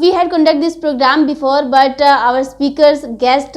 We had conducted this program before but our speakers guest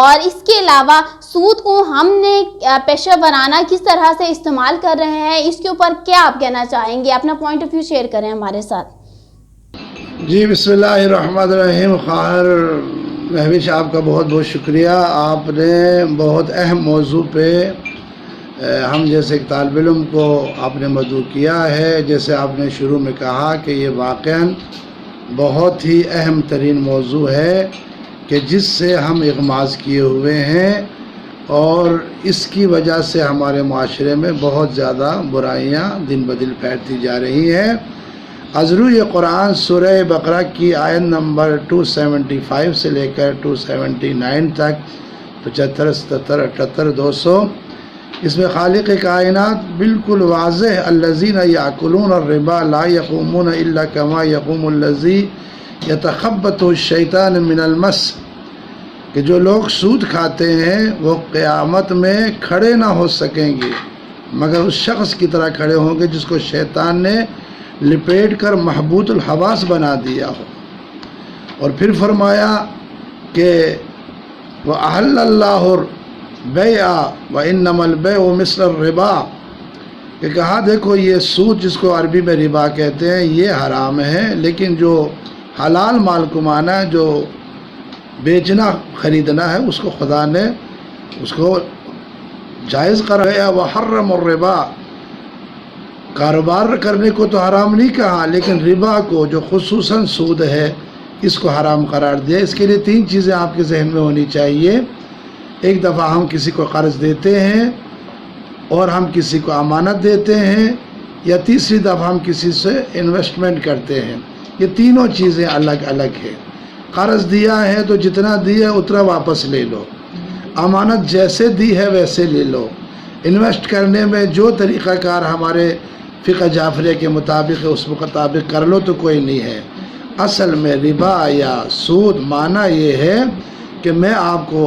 اور اس کے علاوہ سود کو ہم نے پیشہ ورانہ کس طرح سے استعمال کر رہے ہیں، اس کے اوپر کیا آپ کہنا چاہیں گے؟ اپنا پوائنٹ آف ویو شیئر کریں ہمارے ساتھ۔ جی بسم اللہ الرحمن الرحیم۔ خواہر مہوش آپ کا بہت بہت شکریہ، آپ نے بہت اہم موضوع پہ ہم جیسے ایک طالب علم کو آپ نے مدعو کیا ہے۔ جیسے آپ نے شروع میں کہا کہ یہ واقعاً بہت ہی اہم ترین موضوع ہے کہ جس سے ہم اغماض کیے ہوئے ہیں، اور اس کی وجہ سے ہمارے معاشرے میں بہت زیادہ برائیاں دن بدن پھیلتی جا رہی ہیں۔ ازرو یہ قرآن سورہ بقرہ کی آیت نمبر 275 سے لے کر 279 تک 75 77 78 200، اس میں خالق کائنات بالکل واضح الذین یاکلون الربا لا یقومون الا کما یقوم الذی یتخبطہ الشیطان من المس، کہ جو لوگ سود کھاتے ہیں وہ قیامت میں کھڑے نہ ہو سکیں گے مگر اس شخص کی طرح کھڑے ہوں گے جس کو شیطان نے لپیٹ کر محبوط الحواس بنا دیا ہو۔ اور پھر فرمایا کہ وَأَحَلَّ اللَّهُ الْبَيْعَ وَإِنَّمَا الْبَيْعُ مِثْلُ الرِّبَا، کہ کہا دیکھو یہ سود جس کو عربی میں ربا کہتے ہیں یہ حرام ہے، لیکن جو حلال مال کمانا ہے، جو بیچنا خریدنا ہے، اس کو خدا نے اس کو جائز قرار دیا۔ وَحَرَّمَ الرِّبَا، کاروبار کرنے کو تو حرام نہیں کہا، لیکن ربا کو جو خصوصاً سود ہے اس کو حرام قرار دیا۔ اس کے لیے تین چیزیں آپ کے ذہن میں ہونی چاہیے۔ ایک دفعہ ہم کسی کو قرض دیتے ہیں، اور ہم کسی کو امانت دیتے ہیں، یا تیسری دفعہ ہم کسی سے انویسٹمنٹ کرتے ہیں۔ یہ تینوں چیزیں الگ الگ ہیں۔ قرض دیا ہے تو جتنا دیا ہے اتنا واپس لے لو، امانت جیسے دی ہے ویسے لے لو، انویسٹ کرنے میں جو طریقہ کار ہمارے فقہ جعفریہ کے مطابق ہے اس مطابق کر لو تو کوئی نہیں ہے۔ اصل میں ربا یا سود معنی یہ ہے کہ میں آپ کو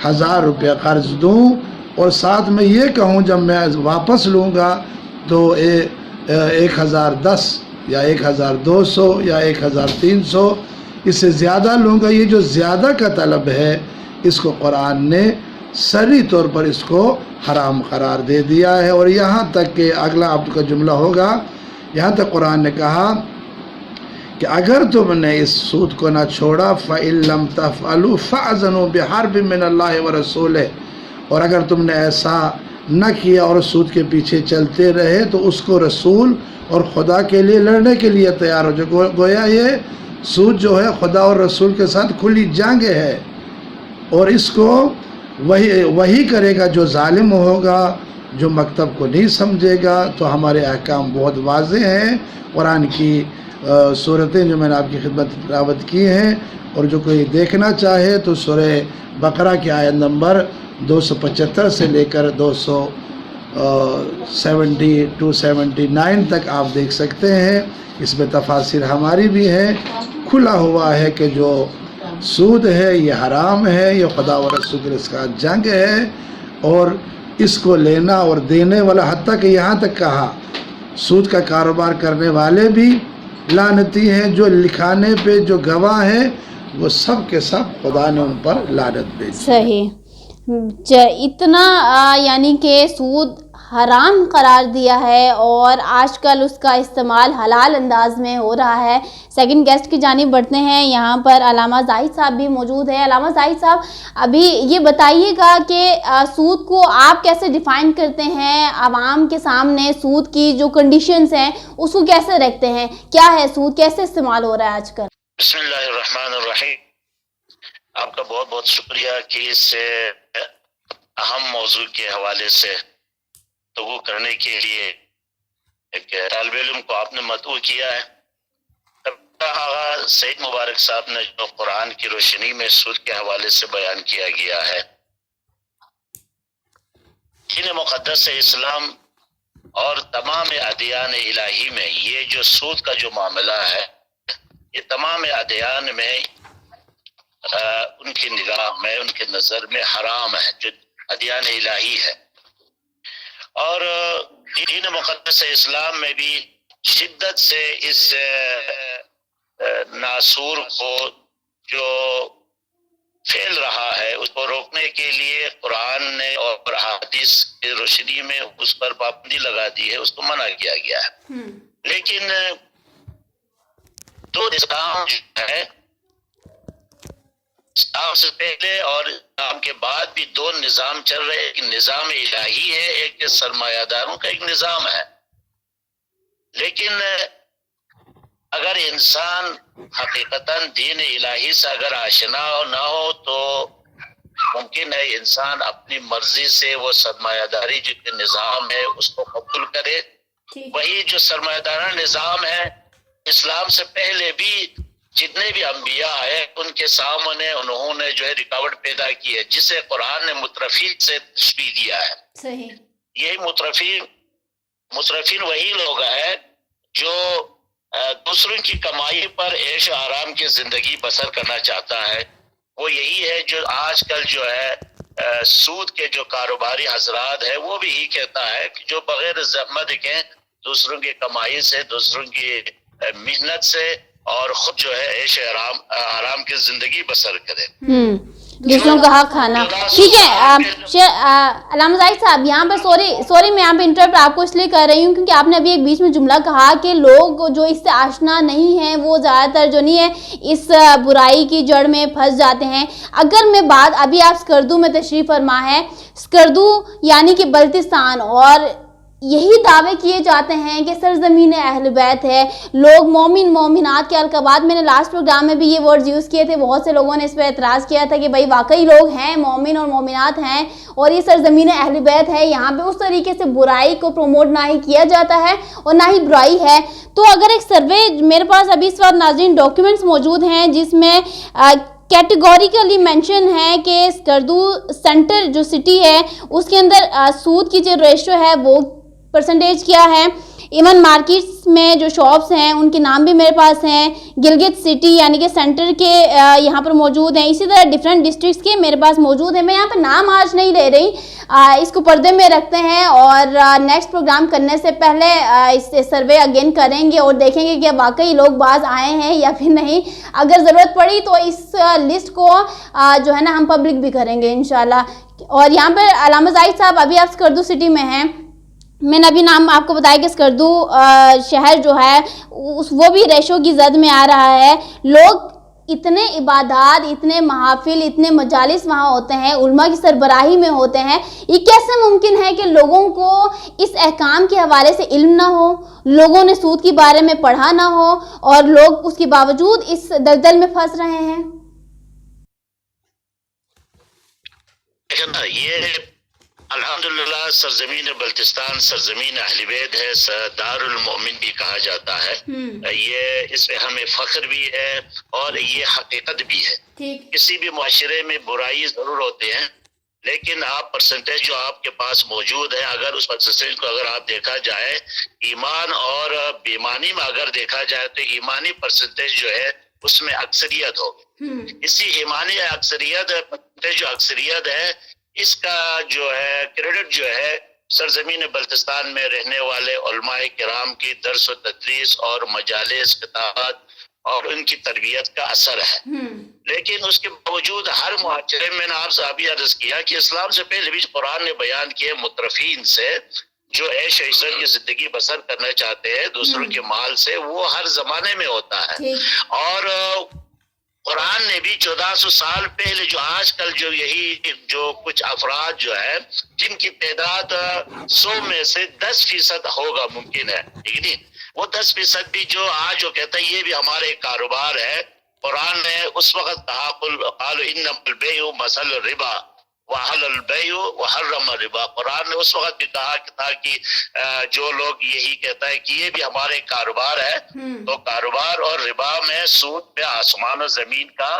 1000 روپیہ قرض دوں اور ساتھ میں یہ کہوں جب میں واپس لوں گا تو 1010 یا 1200 یا 1300، اس سے زیادہ لوں گا۔ یہ جو زیادہ کا طلب ہے اس کو قرآن نے سری طور پر اس کو حرام قرار دے دیا ہے۔ اور یہاں تک کہ اگلا آپ کا جملہ ہوگا، یہاں تک قرآن نے کہا کہ اگر تم نے اس سود کو نہ چھوڑا فَإِن لَمْ تَفْعَلُوا فَأْذَنُوا بِحَرْبٍ مِّنَ اللَّهِ وَرَسُولِهِ، اور اگر تم نے ایسا نہ کیا اور سود کے پیچھے چلتے رہے تو اس کو رسول اور خدا کے لیے لڑنے کے لیے تیار ہو جائے۔ گویا یہ سود جو ہے خدا اور رسول کے ساتھ کھلی جنگ ہے، اور اس کو وہی کرے گا جو ظالم ہوگا، جو مکتب کو نہیں سمجھے گا۔ تو ہمارے احکام بہت واضح ہیں، قرآن کی صورتیں جو میں نے آپ کی خدمت تلاوت کی ہیں، اور جو کوئی دیکھنا چاہے تو سورہ بقرہ کی آیت نمبر 275 سے لے کر 279 تک آپ دیکھ سکتے ہیں۔ اس میں تفاسیر ہماری بھی ہیں، کھلا ہوا ہے کہ جو سود ہے یہ حرام ہے، یہ خدا و رسول کے ساتھ جنگ ہے، اور اس کو لینا اور دینے والا، حتیٰ کہ یہاں تک کہا سود کا کاروبار کرنے والے بھی لعنتی ہیں، جو لکھانے پہ جو گواہ ہیں وہ سب کے سب خدا نے ان پر لعنت بھیجی۔ صحیح، اتنا یعنی کہ سود حرام قرار دیا ہے، اور آج کل اس کا استعمال حلال انداز میں ہو رہا ہے۔ سیکنڈ گیسٹ کی جانب بڑھتے ہیں، یہاں پر علامہ زاہد صاحب بھی موجود ہیں۔ علامہ زاہد صاحب، ابھی یہ بتائیے گا کہ سود کو آپ کیسے ڈیفائن کرتے ہیں؟ عوام کے سامنے سود کی جو کنڈیشنز ہیں اس کو کیسے رکھتے ہیں؟ کیا ہے سود، کیسے استعمال ہو رہا ہے آج کل؟ بسم اللہ الرحمن الرحیم۔ آپ کا بہت بہت شکریہ کہ اس اہم موضوع کے حوالے سے گفتگو کرنے کے لیے ایک طالب علم کو آپ نے مدعو کیا ہے۔ آغا سید مبارک صاحب نے جو قرآن کی روشنی میں سود کے حوالے سے بیان کیا گیا ہے، دین مقدس اسلام اور تمام ادیان الہی میں یہ جو سود کا جو معاملہ ہے، یہ تمام ادیان میں ان کی نگاہ میں، ان کے نظر میں حرام ہے، جو ادیان الہی ہے۔ اور دین مقدس اسلام میں بھی شدت سے اس ناسور کو جو پھیل رہا ہے اس کو روکنے کے لیے قرآن نے اور حدیث کی روشنی میں اس پر پابندی لگا دی ہے، اس کو منع کیا گیا ہے۔ لیکن دو نظام جو ہے، اسلام سے پہلے اور اسلام کے بعد بھی دو نظام چل رہے ہیں، ایک نظام الہی ہے، ایک سرمایہ داروں کا ایک نظام ہے۔ لیکن اگر انسان حقیقتاً دین الہی سے اگر آشنا نہ ہو تو ممکن ہے انسان اپنی مرضی سے وہ سرمایہ داری جو کہ نظام ہے اس کو قبول کرے۔ وہی جو سرمایہ دارانہ نظام ہے، اسلام سے پہلے بھی جتنے بھی انبیاء ہیں ان کے سامنے انہوں نے جو ہے رکاوٹ پیدا کی ہے، جسے قرآن نے مترفین سے تشبیہ دیا ہے۔ صحیح۔ یہی مترفین وہی لوگ ہیں جو دوسروں کی کمائی پر عیش و آرام کی زندگی بسر کرنا چاہتا ہے۔ وہ یہی ہے جو آج کل جو ہے سود کے جو کاروباری حضرات ہے وہ بھی یہی کہتا ہے کہ جو بغیر زحمت کے دوسروں کی کمائی سے، دوسروں کی محنت سے اور خود جو ہے عیش آرام کی زندگی بسر کرے، دوسروں کا حق کھانا۔ ٹھیک ہے علامہ زاہد صاحب، یہاں پہ سوری میں یہاں پہ انٹرپٹ آپ کو اس لیے کر رہی ہوں کیونکہ آپ نے ابھی ایک بیچ میں جملہ کہا کہ لوگ جو اس سے آشنا نہیں ہیں وہ زیادہ تر جو نہیں ہے اس برائی کی جڑ میں پھنس جاتے ہیں۔ اگر میں بات ابھی آپ سکردو میں تشریف فرما ہے، سکردو یعنی کہ بلتستان، اور یہی دعوے کیے جاتے ہیں کہ سرزمین اہل بیت ہے، لوگ مومن مومنات کے القابات، میں نے لاسٹ پروگرام میں بھی یہ ورڈز یوز کیے تھے، بہت سے لوگوں نے اس پہ اعتراض کیا تھا کہ بھائی واقعی لوگ ہیں، مومن اور مومنات ہیں اور یہ سرزمین اہل بیت ہے، یہاں پہ اس طریقے سے برائی کو پروموٹ نہ ہی کیا جاتا ہے اور نہ ہی برائی ہے۔ تو اگر ایک سروے میرے پاس ابھی اس وقت ناظرین ڈاکیومنٹس موجود ہیں جس میں کیٹیگوریکلی مینشن ہے کہ سکردو سینٹر جو سٹی ہے اس کے اندر سود کی جو ریشو ہے وہ پرسنٹیج کیا ہے، ایون مارکیٹس میں جو شاپس ہیں ان کے نام بھی میرے پاس ہیں، گلگت سٹی یعنی کہ سینٹر کے یہاں پر موجود ہیں، اسی طرح ڈیفرنٹ ڈسٹرکٹس کے میرے پاس موجود ہیں۔ میں یہاں پہ نام آج نہیں لے رہی، اس کو پردے میں رکھتے ہیں اور نیکسٹ پروگرام کرنے سے پہلے اس سروے اگین کریں گے اور دیکھیں گے کہ واقعی لوگ باز آئے ہیں یا پھر نہیں۔ اگر ضرورت پڑی تو اس لسٹ کو جو ہے نا ہم پبلک بھی کریں گے انشاءاللہ۔ اور یہاں پر علامہ زاہد صاحب ابھی آپ سکردو سٹی میں ہیں، میں نے ابھی نام آپ کو بتایا کہ سکردو شہر جو ہے وہ بھی ریشو کی زد میں آ رہا ہے۔ لوگ اتنے عبادات، اتنے محافل، اتنے مجالس وہاں ہوتے ہیں، علماء کی سربراہی میں ہوتے ہیں، یہ کیسے ممکن ہے کہ لوگوں کو اس احکام کے حوالے سے علم نہ ہو، لوگوں نے سود کے بارے میں پڑھا نہ ہو اور لوگ اس کے باوجود اس دلدل میں پھنس رہے ہیں؟ یہ الحمدللہ سرزمین بلتستان سرزمین اہل بیت ہے، دار المؤمن بھی کہا جاتا ہے۔ یہ اس میں ہمیں فخر بھی ہے اور یہ حقیقت بھی ہے۔ کسی بھی معاشرے میں برائی ضرور ہوتے ہیں لیکن آپ پرسنٹیج جو آپ کے پاس موجود ہے، اگر اس پرسنٹیج کو اگر آپ دیکھا جائے ایمان اور بیمانی میں اگر دیکھا جائے تو ایمانی پرسنٹیج جو ہے اس میں اکثریت ہوگی۔ اسی ایمانی اکثریت جو اکثریت ہے اس کا جو ہے کریڈٹ جو ہے سرزمین بلتستان میں رہنے والے علماء کرام کی درس و تدریس اور مجالس خطابات اور ان کی تربیت کا اثر ہے۔ لیکن اس کے باوجود ہر معاشرے میں آپ سے ابھی عرض کیا کہ اسلام سے پہلے بھی قرآن نے بیان کیے مترفین سے جو عیش عشرت کی زندگی بسر کرنا چاہتے ہیں دوسروں کے مال سے، وہ ہر زمانے میں ہوتا ہے۔ اور قرآن نے بھی 1400 سال پہلے جو آج کل جو یہی جو کچھ افراد جو ہے جن کی تعداد 100 میں سے 10% ہوگا ممکن ہے، ٹھیک نہیں، وہ 10% بھی جو آج جو کہتا ہے یہ بھی ہمارے کاروبار ہے۔ قرآن نے اس وقت کہا قالوا انما البیع مثل الربا وحل البیع وحرم الربا، قرآن نے اس وقت بھی کہا کہ تاکہ جو لوگ یہی کہتا ہے کہ یہ بھی ہمارے کاروبار ہے، تو کاروبار اور ربا میں سود میں آسمان و زمین کا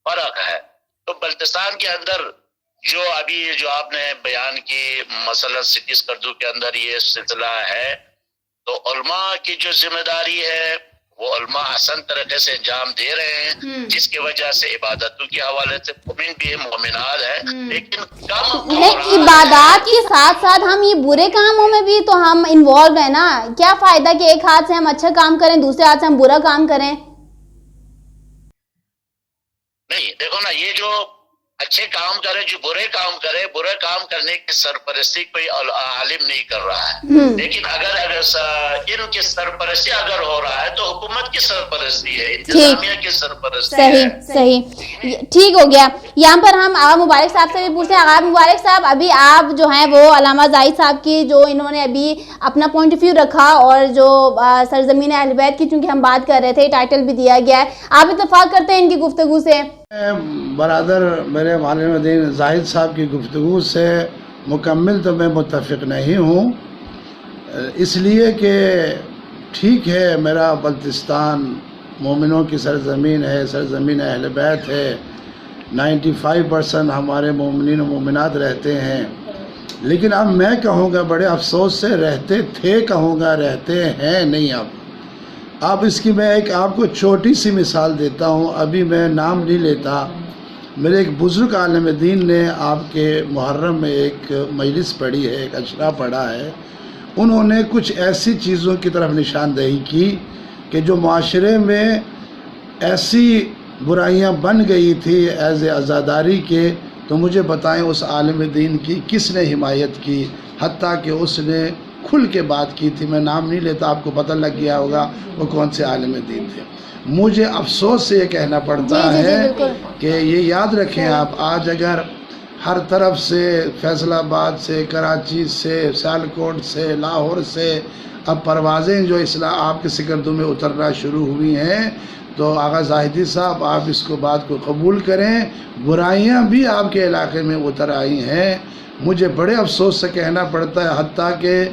فرق ہے۔ تو بلتستان کے اندر جو ابھی جو آپ نے بیان کی مثلا سٹی سکردو کے اندر یہ سلسلہ ہے، تو علماء کی جو ذمہ داری ہے وہ علماء حسن طریقے سے انجام دے رہے ہیں، جس کی وجہ سے عبادتوں کے حوالے سے مومن بھی مومنات ہے، لیکن کم عبادات کے ساتھ ساتھ ہم یہ برے کاموں میں بھی تو ہم انوالو ہیں نا۔ کیا فائدہ کہ ایک ہاتھ سے ہم اچھا کام کریں دوسرے ہاتھ سے ہم برا کام کریں؟ نہیں، دیکھو نا، یہ جو اچھے کام کرے، جو برے کام کرے، برے کام کرنے کی سرپرستی کوئی عالم نہیں کر رہا ہے، لیکن اگر ان کی سرپرستی اگر ہو رہا ہے تو حکومت کی سرپرستی ہے، انتظامیہ کی سرپرستی ہے۔ صحیح، ٹھیک ہو گیا۔ یہاں پر ہم آغا مبارک صاحب سے بھی پوچھتے ہیں۔ آغا مبارک صاحب، ابھی آپ جو ہیں وہ علامہ زاہد صاحب کی جو انہوں نے ابھی اپنا پوائنٹ آف ویو رکھا، اور جو سرزمین اہل بیت کی چونکہ ہم بات کر رہے تھے، ٹائٹل بھی دیا گیا ہے، آپ اتفاق کرتے ہیں ان کی گفتگو سے؟ برادر میرے معلم دین زاہد صاحب کی گفتگو سے مکمل تو میں متفق نہیں ہوں، اس لیے کہ ٹھیک ہے میرا بلتستان مومنوں کی سرزمین ہے، سرزمین اہل بیت ہے، 95% ہمارے مومنین و مومنات رہتے ہیں، لیکن اب میں کہوں گا بڑے افسوس سے رہتے تھے، کہوں گا رہتے ہیں نہیں اب اس کی میں ایک آپ کو چھوٹی سی مثال دیتا ہوں، ابھی میں نام نہیں لیتا۔ میرے ایک بزرگ عالم دین نے آپ کے محرم میں ایک مجلس پڑھی ہے، ایک اشرا پڑھا ہے، انہوں نے کچھ ایسی چیزوں کی طرف نشاندہی کی کہ جو معاشرے میں ایسی برائیاں بن گئی تھی ایز عزاداری کے، تو مجھے بتائیں اس عالم دین کی کس نے حمایت کی، حتیٰ کہ اس نے کھل کے بات کی تھی، میں نام نہیں لیتا، آپ کو پتہ لگ گیا ہوگا وہ کون سے عالم دین تھے۔ مجھے افسوس سے یہ کہنا پڑتا ہے کہ یہ یاد رکھیں آپ، آج اگر ہر طرف سے فیصل آباد سے، کراچی سے، سیالکوٹ سے، لاہور سے اب پروازیں جو آپ کے سکردو میں اترنا شروع ہوئی ہیں، تو آغا زاہدی صاحب آپ اس کو بات کو قبول کریں، برائیاں بھی آپ کے علاقے میں اتر آئی ہیں۔ مجھے بڑے افسوس سے کہنا پڑتا ہے، حتیٰ کہ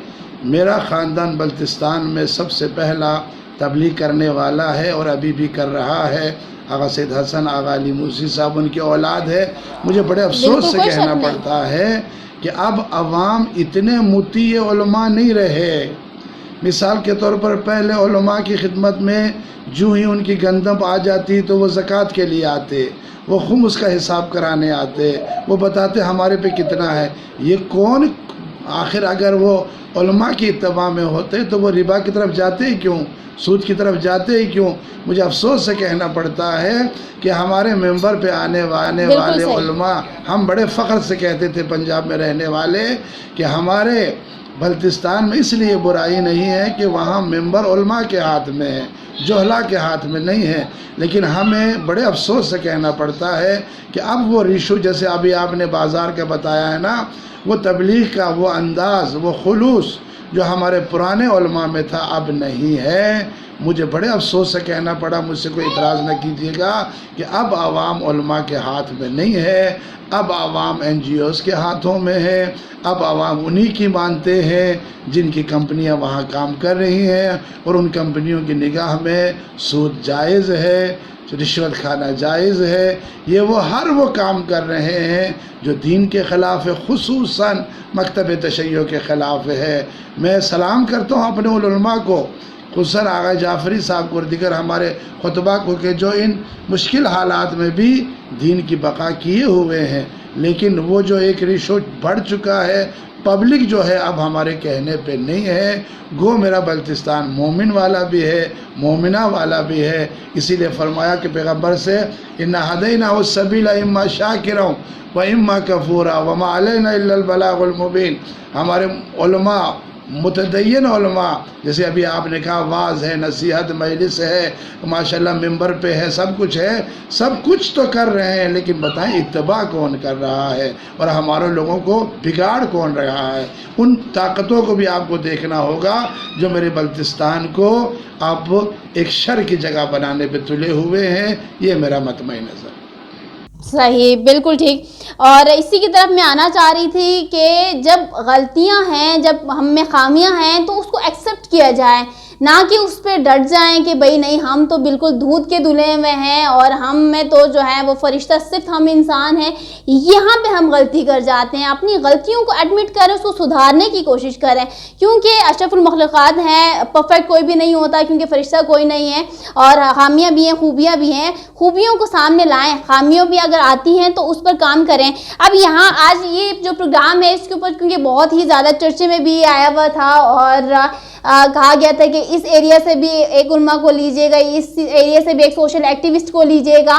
میرا خاندان بلتستان میں سب سے پہلا تبلیغ کرنے والا ہے اور ابھی بھی کر رہا ہے، آغا سید حسن، آغا علی موسی صاحب ان کی اولاد ہے۔ مجھے بڑے افسوس سے کہنا پڑتا ہے کہ اب عوام اتنے مطیع علماء نہیں رہے۔ مثال کے طور پر پہلے علماء کی خدمت میں جو ہی ان کی گندم آ جاتی تو وہ زکوٰۃ کے لیے آتے، وہ خمس کا حساب کرانے آتے، وہ بتاتے ہمارے پہ کتنا ہے۔ یہ کون آخر اگر وہ علماء کی اتباع میں ہوتے تو وہ ربا کی طرف جاتے ہی کیوں، سود کی طرف جاتے ہی کیوں؟ مجھے افسوس سے کہنا پڑتا ہے کہ ہمارے ممبر پہ آنے والے علماء، ہم بڑے فخر سے کہتے تھے پنجاب میں رہنے والے کہ ہمارے بلتستان میں اس لیے برائی نہیں ہے کہ وہاں ممبر علماء کے ہاتھ میں ہے، جہلا کے ہاتھ میں نہیں ہے، لیکن ہمیں بڑے افسوس سے کہنا پڑتا ہے کہ اب وہ ریشو جیسے ابھی آپ نے بازار کا بتایا ہے نا، وہ تبلیغ کا وہ انداز، وہ خلوص جو ہمارے پرانے علماء میں تھا اب نہیں ہے۔ مجھے بڑے افسوس سے کہنا پڑا، مجھ سے کوئی اعتراض نہ کیجیے گا کہ اب عوام علماء کے ہاتھ میں نہیں ہے، اب عوام NGOs کے ہاتھوں میں ہے، اب عوام انہی کی مانتے ہیں جن کی کمپنیاں وہاں کام کر رہی ہیں، اور ان کمپنیوں کی نگاہ میں سود جائز ہے، رشوت کھانا جائز ہے، یہ ہر وہ کام کر رہے ہیں جو دین کے خلاف ہے، خصوصاً مکتب تشیع کے خلاف ہے۔ میں سلام کرتا ہوں اپنے علماء کو، خصوصاً آغا جعفری صاحب کو اور دیگر ہمارے خطبہ کو، کہ جو ان مشکل حالات میں بھی دین کی بقا کیے ہوئے ہیں، لیکن وہ جو ایک ریشو بڑھ چکا ہے، پبلک جو ہے اب ہمارے کہنے پہ نہیں ہے۔ گو میرا بلتستان مومن والا بھی ہے، مومنہ والا بھی ہے، اسی لیے فرمایا کہ پیغمبر سے اِنَّا هَدَيْنَاهُ السَّبِيلَ إِمَّا شَاكِرًا وَإِمَّا كَفُورًا وَمَا عَلَيْنَا إِلَّا الْبَلَاغُ الْمُبِينُ۔ ہمارے علماء، متدین علماء، جیسے ابھی آپ نے کہا واعظ ہے، نصیحت، مجلس ہے، ماشاءاللہ ممبر پہ ہے، سب کچھ ہے، سب کچھ تو کر رہے ہیں، لیکن بتائیں اتباع کون کر رہا ہے اور ہمارے لوگوں کو بگاڑ کون رہا ہے؟ ان طاقتوں کو بھی آپ کو دیکھنا ہوگا جو میرے بلتستان کو اب ایک شر کی جگہ بنانے پہ تلے ہوئے ہیں۔ یہ میرا مطمع نظر۔ صحیح، بالکل ٹھیک۔ اور اسی کی طرف میں آنا چاہ رہی تھی کہ جب غلطیاں ہیں، جب ہم میں خامیاں ہیں تو اس کو ایکسیپٹ کیا جائے، نہ کہ اس پہ ڈٹ جائیں کہ بھئی نہیں ہم تو بالکل دودھ کے دھلے ہوئے ہیں اور ہم میں تو جو ہے وہ فرشتہ، صرف ہم انسان ہیں، یہاں پہ ہم غلطی کر جاتے ہیں۔ اپنی غلطیوں کو ایڈمٹ کریں، اس کو سدھارنے کی کوشش کریں، کیونکہ اشرف المخلوقات ہیں، پرفیکٹ کوئی بھی نہیں ہوتا، کیونکہ فرشتہ کوئی نہیں ہے، اور خامیاں بھی ہیں، خوبیاں بھی ہیں، خوبیوں کو سامنے لائیں، خامیوں بھی اگر آتی ہیں تو اس پر کام کریں۔ اب یہاں آج یہ جو پروگرام ہے اس کے اوپر کیونکہ بہت ہی زیادہ چرچے میں بھی آیا ہوا تھا، اور کہا گیا تھا کہ اس ایریا سے بھی ایک علماء کو لیجیے گا، اس ایریا سے بھی ایک سوشل ایکٹیوسٹ کو لیجیے گا۔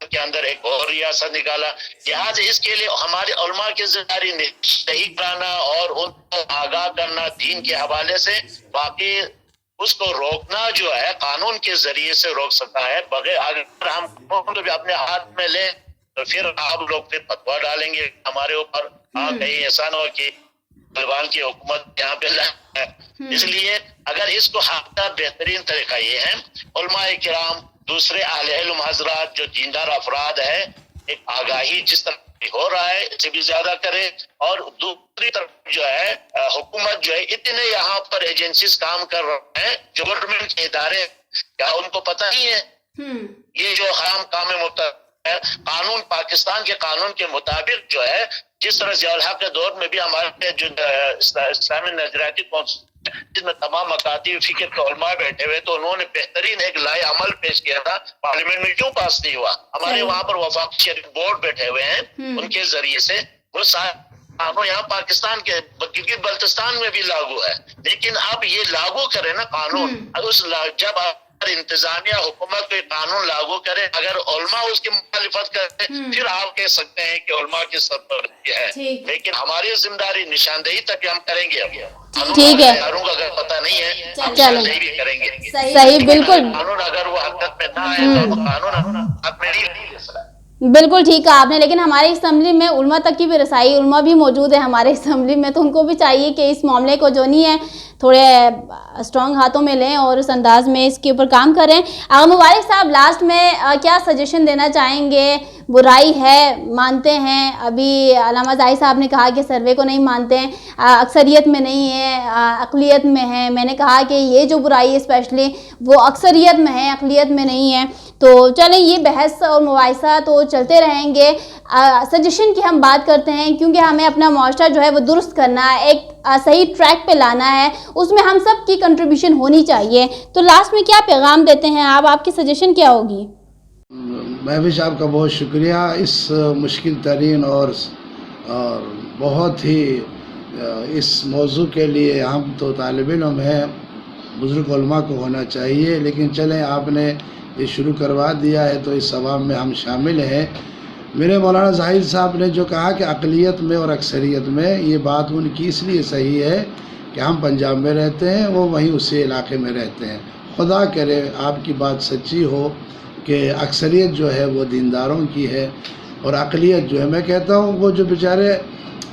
کے اندر ایک اور ریاست نکالا. لہٰذا اس کے لیے ہمارے علماء کی ذمہ داری صحیح کرانا اور ان کو آگاہ کرنا دین کے حوالے سے. باقی اس کو روکنا جو ہے قانون کے ذریعے سے روک سکتا ہے. بغیر اگر ہم قانون بھی اپنے ہاتھ میں لیں تو پھر آپ لوگ پھر فتویٰ ڈالیں گے ہمارے اوپر. کہیں ایسا نہ ہو کہ طالبان کی حکومت یہاں پہ ہے. اس لیے اگر اس کو ہٹا بہترین طریقہ یہ ہے علماء کرام دوسرے اہل علم حضرات جو دیندار افراد ہیں ایک آگاہی جس طرح ہو رہا ہے اس سے بھی زیادہ کرے. اور دوسری طرف جو ہے حکومت جو ہے اتنے یہاں پر ایجنسیز کام کر رہے ہیں جو گورنمنٹ کے ادارے کیا ان کو پتہ نہیں ہے یہ جو حرام کام میں مبتلا ہے. قانون پاکستان کے قانون کے مطابق جو ہے جس طرح ضیاء الحق کے دور میں بھی ہمارے جو اسلامی نظریاتی کونسل جس میں تمام مکاتب فکر کے علماء بیٹھے ہوئے تو انہوں نے بہترین ایک لائے عمل پیش کیا تھا. پارلیمنٹ میں کیوں پاس نہیں ہوا؟ ہمارے وہاں پر وفاقی شریف بورڈ بیٹھے ہوئے ہیں ان کے ذریعے سے وہ قانون یہاں پاکستان کے گلگت بلتستان میں بھی لاگو ہے. لیکن اب یہ لاگو کرے نا قانون اس جب انتظامیہ حکومت کوئی قانون لاگو کرے اگر علماء اس کی مخالفت کرے پھر آپ کہہ سکتے ہیں کہ علماء کی سرپرستی ہے. لیکن ہماری ذمہ داری نشاندہی تک ہم کریں گے. ٹھیک ہے اگر پتہ نہیں ہے ہم نشاندہی بھی کریں گے. صحیح بالکل قانون اگر وہ حرکت میں نہ آئے تو قانون حق میں نہیں لے سکتا. بالکل ٹھیک کہا آپ نے. لیکن ہماری اسمبلی میں علماء تک کی بھی رسائی علماء بھی موجود ہے ہمارے اسمبلی میں تو ان کو بھی چاہیے کہ اس معاملے کو جو نہیں ہے تھوڑے اسٹرانگ ہاتھوں میں لیں اور اس انداز میں اس کے اوپر کام کریں. مبارک صاحب لاسٹ میں کیا سجیشن دینا چاہیں گے؟ برائی ہے مانتے ہیں, ابھی علامہ زاہد صاحب نے کہا کہ سروے کو نہیں مانتے ہیں, اکثریت میں نہیں ہے اقلیت میں ہے. میں نے کہا کہ یہ جو برائی ہے اسپیشلی وہ اکثریت میں ہے اقلیت میں نہیں ہے. تو چلیں یہ بحث اور مباحثہ تو چلتے رہیں گے. سجیشن کی ہم بات کرتے ہیں کیونکہ ہمیں اپنا معاشرہ جو ہے وہ درست کرنا ہے, ایک صحیح ٹریک پہ لانا ہے, اس میں ہم سب کی کنٹریبیوشن ہونی چاہیے. تو لاسٹ میں کیا پیغام دیتے ہیں آپ کی سجیشن کیا ہوگی؟ مہوش آپ کا بہت شکریہ. اس مشکل ترین اور بہت ہی اس موضوع کے لیے ہم تو طالب علم ہیں, بزرگ علماء کو ہونا چاہیے, لیکن چلیں آپ نے یہ شروع کروا دیا ہے تو اس ثواب میں ہم شامل ہیں. میرے مولانا زاہد صاحب نے جو کہا کہ اقلیت میں اور اکثریت میں, یہ بات ان کی اس لیے صحیح ہے کہ ہم پنجاب میں رہتے ہیں, وہ وہیں اسی علاقے میں رہتے ہیں. خدا کرے آپ کی بات سچی ہو کہ اکثریت جو ہے وہ دینداروں کی ہے اور اقلیت جو ہے میں کہتا ہوں وہ جو بیچارے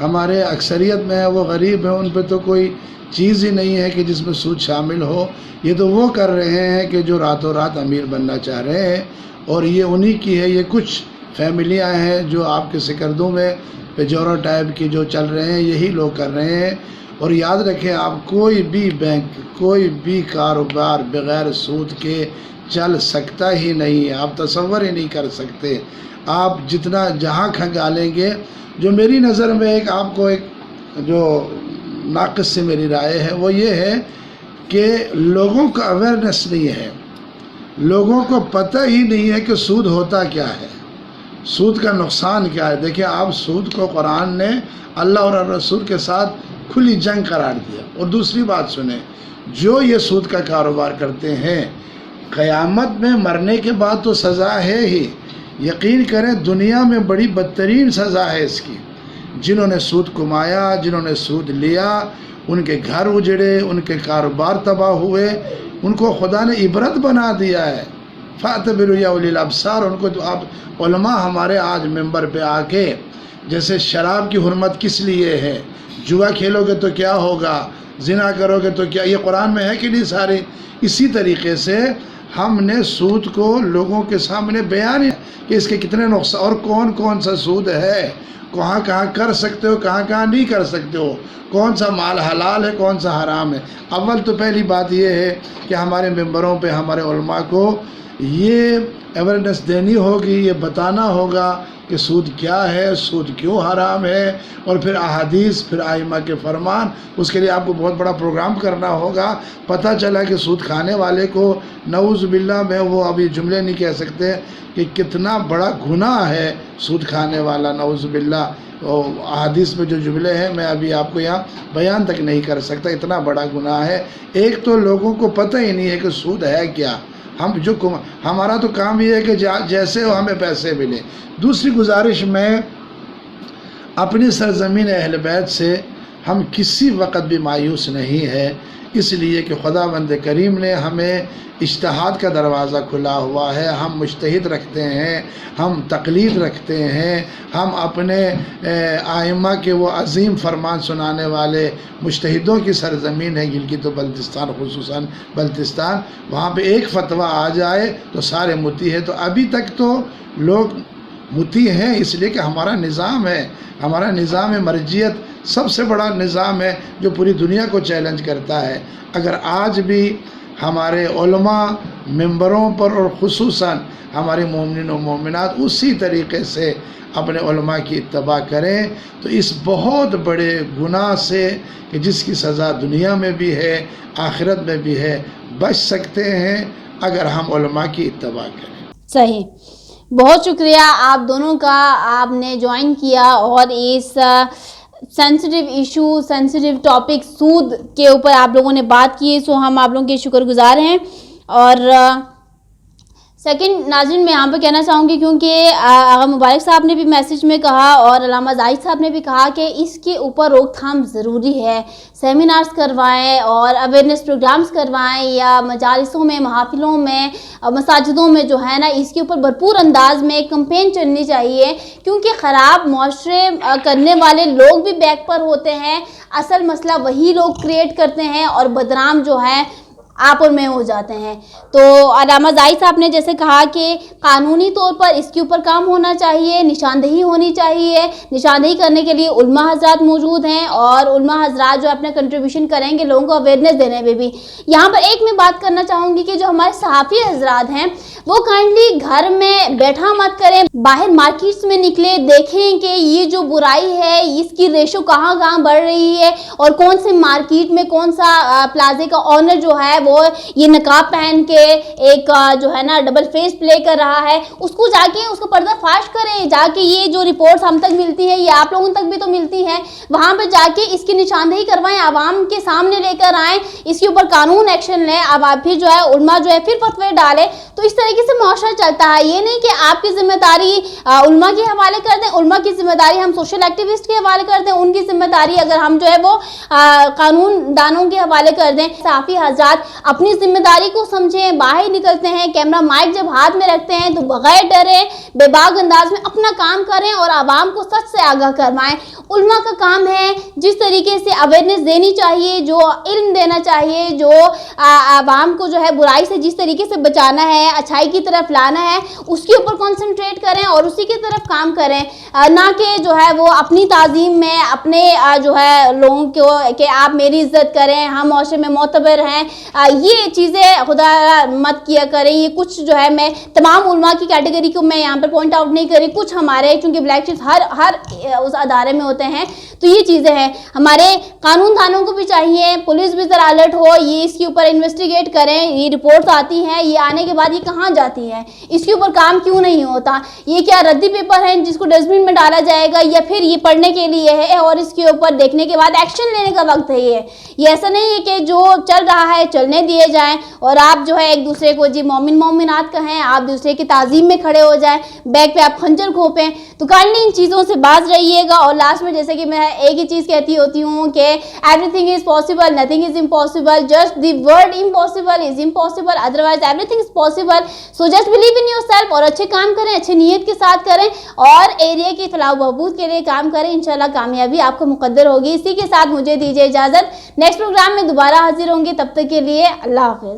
ہمارے اکثریت میں ہیں وہ غریب ہیں, ان پہ تو کوئی چیز ہی نہیں ہے کہ جس میں سود شامل ہو. یہ تو وہ کر رہے ہیں کہ جو راتوں رات امیر بننا چاہ رہے ہیں اور یہ انہی کی ہے. یہ کچھ فیملیاں ہیں جو آپ کے سکردوں میں پیجورو ٹائپ کی جو چل رہے ہیں, یہی لوگ کر رہے ہیں. اور یاد رکھیں آپ کوئی بھی بینک کوئی بھی کاروبار بغیر سود کے چل سکتا ہی نہیں ہے. آپ تصور ہی نہیں کر سکتے. آپ جتنا جہاں کھنگالیں گے, جو میری نظر میں ایک آپ کو ایک جو ناقص سے میری رائے ہے وہ یہ ہے کہ لوگوں کا اویئرنیس نہیں ہے, لوگوں کو پتہ ہی نہیں ہے کہ سود ہوتا کیا ہے, سود کا نقصان کیا ہے. دیکھیں آپ سود کو قرآن نے اللہ اور رسول کے ساتھ کھلی جنگ قرار دیا. اور دوسری بات سنیں, جو یہ سود کا کاروبار کرتے ہیں قیامت میں مرنے کے بعد تو سزا ہے ہی, یقین کریں دنیا میں بڑی بدترین سزا ہے اس کی. جنہوں نے سود کمایا, جنہوں نے سود لیا, ان کے گھر اجڑے, ان کے کاروبار تباہ ہوئے, ان کو خدا نے عبرت بنا دیا ہے. فاعتبروا یا اولی الابصار. ان کو تو آپ علماء ہمارے آج ممبر پہ آ کے جیسے شراب کی حرمت کس لیے ہے, جوا کھیلو گے تو کیا ہوگا, زنا کرو گے تو کیا, یہ قرآن میں ہے کہ نہیں سارے. اسی طریقے سے ہم نے سود کو لوگوں کے سامنے بیان کہ اس کے کتنے نقصان اور کون کون سا سود ہے, کہاں کہاں کر سکتے ہو, کہاں کہاں نہیں کر سکتے ہو, کون سا مال حلال ہے کون سا حرام ہے. اول تو پہلی بات یہ ہے کہ ہمارے ممبروں پہ ہمارے علماء کو یہ اویئرنیس دینی ہوگی, یہ بتانا ہوگا کہ سود کیا ہے, سود کیوں حرام ہے, اور پھر احادیث, پھر ائمہ کے فرمان. اس کے لیے آپ کو بہت بڑا پروگرام کرنا ہوگا. پتہ چلا کہ سود کھانے والے کو نعوذ باللہ میں وہ ابھی جملے نہیں کہہ سکتے کہ کتنا بڑا گناہ ہے سود کھانے والا, نعوذ باللہ. احادیث میں جو جملے ہیں میں ابھی آپ کو یہاں بیان تک نہیں کر سکتا, اتنا بڑا گناہ ہے. ایک تو لوگوں کو پتہ ہی نہیں ہے کہ سود ہے کیا, ہمارا تو کام یہ ہے کہ جیسے ہو ہمیں پیسے ملے. دوسری گزارش میں اپنی سرزمین اہل بیت سے ہم کسی وقت بھی مایوس نہیں ہے، اس لیے کہ خداوند کریم نے ہمیں اجتہاد کا دروازہ کھلا ہوا ہے. ہم مجتہد رکھتے ہیں، ہم تقلید رکھتے ہیں، ہم اپنے ائمہ کے وہ عظیم فرمان سنانے والے مجتہدوں کی سرزمین ہے گلگت و بلتستان، خصوصاً بلتستان. وہاں پہ ایک فتویٰ آ جائے تو سارے متی ہے. تو ابھی تک تو لوگ متی ہیں اس لیے کہ ہمارا نظام ہے، ہمارا نظام مرجعیت سب سے بڑا نظام ہے جو پوری دنیا کو چیلنج کرتا ہے. اگر آج بھی ہمارے علماء ممبروں پر اور خصوصاً ہمارے مومنین و مومنات اسی طریقے سے اپنے علماء کی اتباع کریں تو اس بہت بڑے گناہ سے کہ جس کی سزا دنیا میں بھی ہے آخرت میں بھی ہے بچ سکتے ہیں اگر ہم علماء کی اتباع کریں. صحیح، بہت شکریہ آپ دونوں کا، آپ نے جوائن کیا اور اس سینسٹیو ایشو، سینسٹیو ٹاپک سود کے اوپر آپ لوگوں نے بات کی، سو ہم آپ لوگوں کے شکر گزار ہیں. اور سیکنڈ ناظرین میں یہاں پہ کہنا چاہوں گی کیونکہ آغا مبارک صاحب نے بھی میسج میں کہا اور علامہ زاہد صاحب نے بھی کہا کہ اس کے اوپر روک تھام ضروری ہے. سیمینارز کروائیں اور اویئرنیس پروگرامز کروائیں یا مجالسوں میں، محافلوں میں، مساجدوں میں جو ہے نا اس کے اوپر بھرپور انداز میں کمپین چلنی چاہیے کیونکہ خراب معاشرے کرنے والے لوگ بھی بیک پر ہوتے ہیں. اصل مسئلہ وہی لوگ کریٹ کرتے ہیں اور بدنام جو ہے آپ اور میں ہو جاتے ہیں. تو علامہ زاہد صاحب نے جیسے کہا کہ قانونی طور پر اس کے اوپر کام ہونا چاہیے، نشاندہی ہونی چاہیے. نشاندہی کرنے کے لیے علماء حضرات موجود ہیں اور علماء حضرات جو اپنا کنٹریبیوشن کریں گے لوگوں کو اویئرنیس دینے میں بھی. یہاں پر ایک میں بات کرنا چاہوں گی کہ جو ہمارے صحافی حضرات ہیں وہ کائنڈلی گھر میں بیٹھا مت کریں، باہر مارکیٹس میں نکلے، دیکھیں کہ یہ جو برائی ہے اس کی ریشو کہاں کہاں بڑھ رہی ہے اور کون سے مارکیٹ میں کون سا پلازے کا آنر جو ہے وہ یہ نقاب پہن کے ایک جو ہے نا ڈبل فیس پلے کر رہا ہے، اس کو جا کے اس کا پردہ فاش کریں. جا کے یہ جو رپورٹس ہم تک ملتی ہیں یہ آپ لوگوں تک بھی تو ملتی ہیں، وہاں پہ جا کے اس کی نشاندہی کروائیں، عوام کے سامنے لے کر آئیں، اس کے اوپر قانون ایکشن لیں. اب آپ پھر جو ہے علماء جو ہے پھر فتوے ڈالیں. تو اس طریقے سے معاشرہ چلتا ہے. یہ نہیں کہ آپ کی ذمہ داری علماء کے حوالے کر دیں، علماء کی ذمہ داری ہم سوشل ایکٹیوسٹ کے حوالے کر دیں، ان کی ذمہ داری اگر ہم جو ہے وہ قانون دانوں کے حوالے کر دیں. صحافی حضرات اپنی ذمہ داری کو سمجھیں، باہر نکلتے ہیں کیمرہ مائک جب ہاتھ میں رکھتے ہیں تو بغیر ڈرے بے باک انداز میں اپنا کام کریں اور عوام کو سچ سے آگاہ کروائیں. علماء کا کام ہے جس طریقے سے اویئرنیس دینی چاہیے، جو علم دینا چاہیے، جو عوام کو جو ہے برائی سے جس طریقے سے بچانا ہے، اچھائی کی طرف لانا ہے، اس کے اوپر کنسنٹریٹ کریں اور اسی کی طرف کام کریں. نہ کہ جو ہے وہ اپنی تعظیم میں اپنے جو ہے لوگوں کو کہ آپ میری عزت کریں، ہم معاشرے میں معتبر ہیں، یہ چیزیں خدا مت کیا کریں. یہ کچھ جو ہے میں تمام علماء کی کیٹیگری کو میں یہاں پر پوائنٹ آؤٹ نہیں کری، کچھ ہمارے چونکہ بلیک شیپس ہر اس ادارے میں ہوتے ہیں تو یہ چیزیں ہیں. ہمارے قانون دانوں کو بھی چاہیے، پولیس بھی ذرا الرٹ ہو، یہ اس کے اوپر انویسٹیگیٹ کریں. یہ رپورٹس آتی ہیں، یہ آنے کے بعد یہ کہاں جاتی ہیں، اس کے اوپر کام کیوں نہیں ہوتا، یہ کیا ردی پیپر ہیں جس کو ڈسٹ بن میں ڈالا جائے گا یا پھر یہ پڑھنے کے لیے ہے اور اس کے اوپر دیکھنے کے بعد ایکشن لینے کا وقت ہے. یہ ایسا نہیں ہے کہ جو چل رہا ہے چلنے دیے جائیں اور آپ جو ہے ایک دوسرے کو جی مومن مومنات کہیں، آپ دوسرے کی تعظیم میں کھڑے ہو جائیں، بیک پہ آپ خنجر کھوپیں. تو کائنڈلی ان چیزوں سے باز رہیے گا. اور لاسٹ میں جیسے کہ میں ایک ہی چیز کہتی ہوتی ہوں کہ every thing is possible, nothing is impossible, just the word impossible is impossible, otherwise every thing is possible. So just believe in your self اور اچھے کام کریں، اچھے نیت کے ساتھ کریں اور ایریا کی فلاح و بہبود کے لیے کام کریں. انشاءاللہ کامیابی آپ کو مقدر ہوگی. اسی کے ساتھ مجھے دیجیے اجازت، نیکسٹ پروگرام میں دوبارہ حاضر ہوں گے. تب تک کے لیے اللہ حافظ.